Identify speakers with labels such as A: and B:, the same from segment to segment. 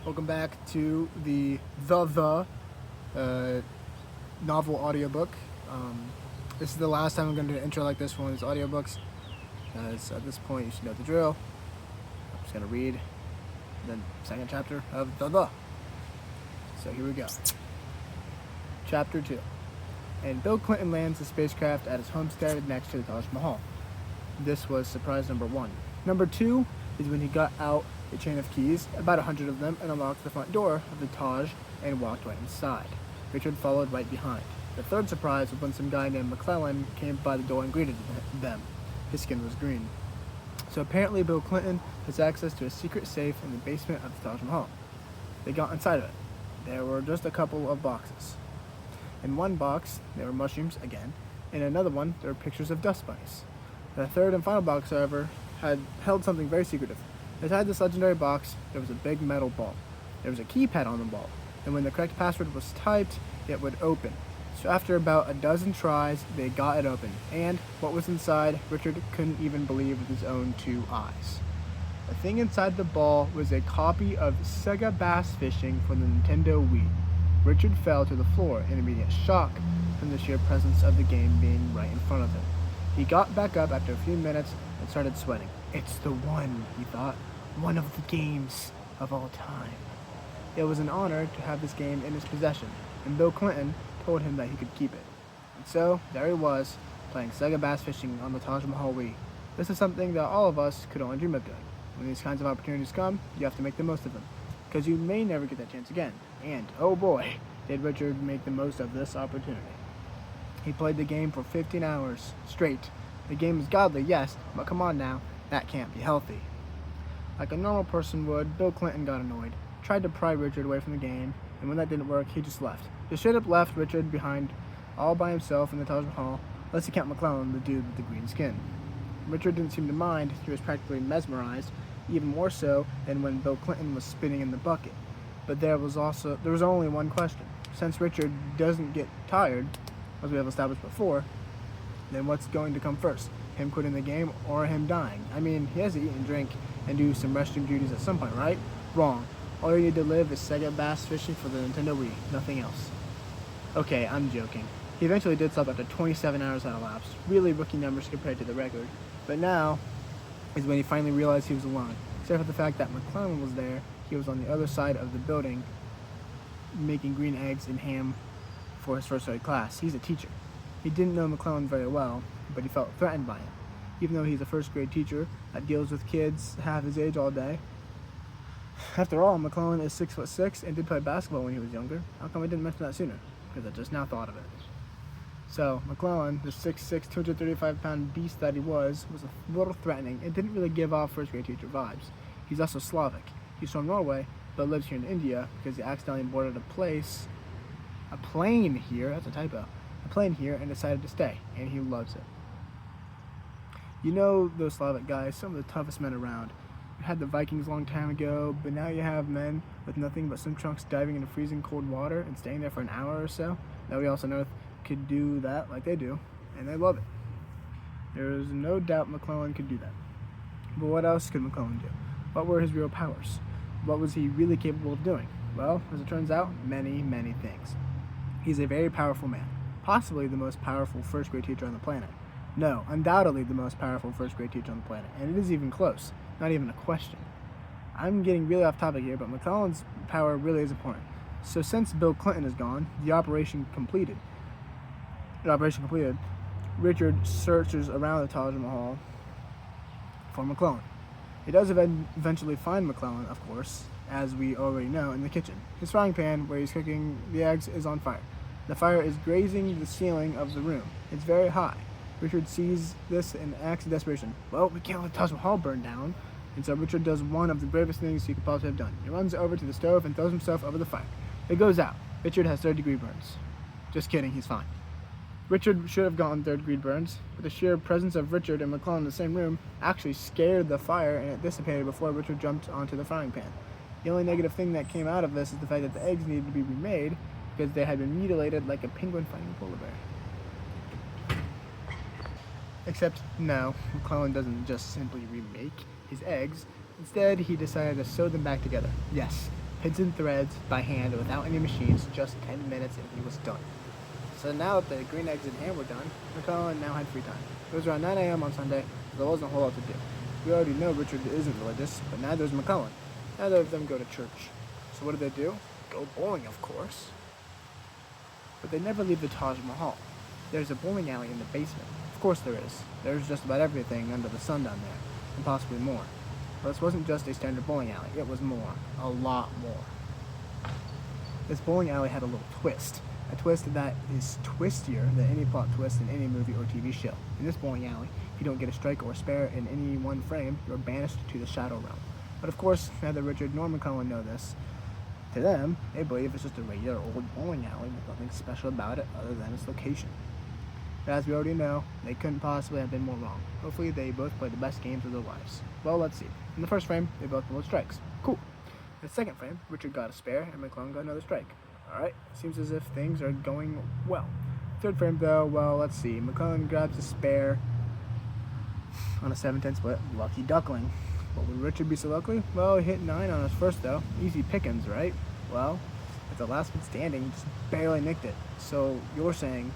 A: Welcome back to the novel audiobook. This is the last time I'm going to do an intro like this for one of these audiobooks, because at this point you should know the drill. I'm just going to read the second chapter of the. So here we go. Chapter 2. And Bill Clinton lands the spacecraft at his homestead next to the Taj Mahal. This was surprise number 1. Number 2 is when he got out a chain of keys, about 100 of them, and unlocked the front door of the Taj and walked right inside. Richard followed right behind. The third surprise was when some guy named McClellan came by the door and greeted them. His skin was green. So apparently Bill Clinton has access to a secret safe in the basement of the Taj Mahal. They got inside of it. There were just a couple of boxes. In one box, there were mushrooms again. In another one, there were pictures of dust bunnies. The third and final box, however, had held something very secretive. Inside this legendary box, there was a big metal ball. There was a keypad on the ball, and when the correct password was typed, it would open. So after about a dozen tries, they got it open, and what was inside, Richard couldn't even believe with his own 2 eyes. The thing inside the ball was a copy of Sega Bass Fishing for the Nintendo Wii. Richard fell to the floor in immediate shock from the sheer presence of the game being right in front of him. He got back up after a few minutes and started sweating. It's the one, he thought. One of the games of all time. It was an honor to have this game in his possession, and Bill Clinton told him that he could keep it. And so, there he was, playing Sega Bass Fishing on the Taj Mahal Wii. This is something that all of us could only dream of doing. When these kinds of opportunities come, you have to make the most of them, because you may never get that chance again. And, oh boy, did Richard make the most of this opportunity. He played the game for 15 hours straight. The game is godly, yes, but come on now, that can't be healthy. Like a normal person would, Bill Clinton got annoyed, tried to pry Richard away from the game, and when that didn't work, he just left. Just straight up left Richard behind all by himself in the Taj Mahal, unless you count McClellan, the dude with the green skin. Richard didn't seem to mind. He was practically mesmerized, even more so than when Bill Clinton was spinning in the bucket. But there was only one question. Since Richard doesn't get tired, as we have established before, then what's going to come first? Him quitting the game or him dying? I mean, he has to eat and drink and do some restroom duties at some point, right? Wrong. All you need to live is Sega Bass Fishing for the Nintendo Wii, nothing else. Okay, I'm joking. He eventually did stop after 27 hours had elapsed, really rookie numbers compared to the record. But now is when he finally realized he was alone. Except for the fact that McClellan was there, he was on the other side of the building making green eggs and ham for his first grade class. He's a teacher. He didn't know McClellan very well, but he felt threatened by him. Even though he's a first grade teacher that deals with kids half his age all day. After all, McClellan is 6'6" and did play basketball when he was younger. How come I didn't mention that sooner? Because I just now thought of it. So, McClellan, the 6'6", 235-pound beast that he was a little threatening and didn't really give off first grade teacher vibes. He's also Slavic. He's from Norway, but lives here in India because he accidentally boarded a plane here, that's a typo, a plane here and decided to stay, and he loves it. You know those Slavic guys, some of the toughest men around. You had the Vikings a long time ago, but now you have men with nothing but swim trunks diving into freezing cold water and staying there for an hour or so. That we also know could do that like they do, and they love it. There is no doubt McClellan could do that. But what else could McClellan do? What were his real powers? What was he really capable of doing? Well, as it turns out, many, many things. He's a very powerful man, possibly the most powerful first grade teacher on the planet. No, undoubtedly the most powerful first grade teacher on the planet, and it is even close, not even a question. I'm getting really off topic here, but McClellan's power really is important. So since Bill Clinton is gone, the operation completed, Richard searches around the Taj Mahal for McClellan. He does eventually find McClellan, of course, as we already know, in the kitchen. His frying pan, where he's cooking the eggs, is on fire. The fire is grazing the ceiling of the room. It's very high. Richard sees this and acts in desperation. Well, we can't let Taj Mahal burn down. And so Richard does one of the bravest things he could possibly have done. He runs over to the stove and throws himself over the fire. It goes out. Richard has third-degree burns. Just kidding, he's fine. Richard should have gotten third-degree burns, but the sheer presence of Richard and McClellan in the same room actually scared the fire, and it dissipated before Richard jumped onto the frying pan. The only negative thing that came out of this is the fact that the eggs needed to be remade because they had been mutilated like a penguin fighting a polar bear. Except, no, McClellan doesn't just simply remake his eggs. Instead, he decided to sew them back together. Yes, pins and threads by hand without any machines, just 10 minutes and he was done. So now that the green eggs and ham were done, McClellan now had free time. It was around 9 a.m. on Sunday, so there wasn't a whole lot to do. We already know Richard isn't religious, but neither is McClellan. Neither of them go to church. So what do? Go bowling, of course. But they never leave the Taj Mahal. There's a bowling alley in the basement. Of course there is. There's just about everything under the sun down there, and possibly more. But this wasn't just a standard bowling alley. It was more. A lot more. This bowling alley had a little twist. A twist that is twistier than any plot twist in any movie or TV show. In this bowling alley, if you don't get a strike or a spare in any one frame, you're banished to the Shadow Realm. But of course, neither Richard nor McClellan know this. To them, they believe it's just a regular old bowling alley with nothing special about it other than its location. But as we already know, they couldn't possibly have been more wrong. Hopefully they both played the best games of their lives. Well, let's see. In the first frame, they both blew strikes. Cool. In the second frame, Richard got a spare and McClellan got another strike. Alright, seems as if things are going well. Third frame though, well, let's see. McClellan grabs a spare on a 7-10 split. Lucky duckling. But would Richard be so lucky? Well, he hit 9 on his first though. Easy pickings, right? Well, at the last one standing, he just barely nicked it. So you're saying,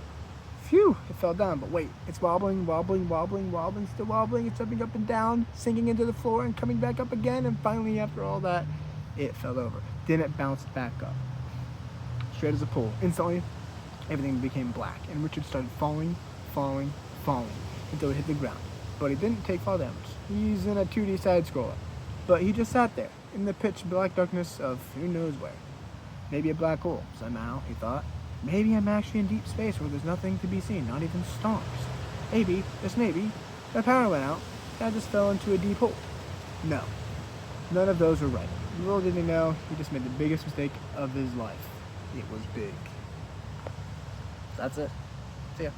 A: phew, it fell down. But wait, it's wobbling, still wobbling. It's jumping up and down, sinking into the floor and coming back up again. And finally, after all that, it fell over. Then it bounced back up. Straight as a pole. Instantly, everything became black. And Richard started falling until he hit the ground. But he didn't take fall damage. He's in a 2D side-scroller. But he just sat there, in the pitch black darkness of who knows where. Maybe a black hole, somehow, he thought. Maybe I'm actually in deep space where there's nothing to be seen, not even stars. Maybe, just maybe, the power went out, and I just fell into a deep hole. No. None of those were right. Little did he know, he just made the biggest mistake of his life. It was big. That's it. See ya.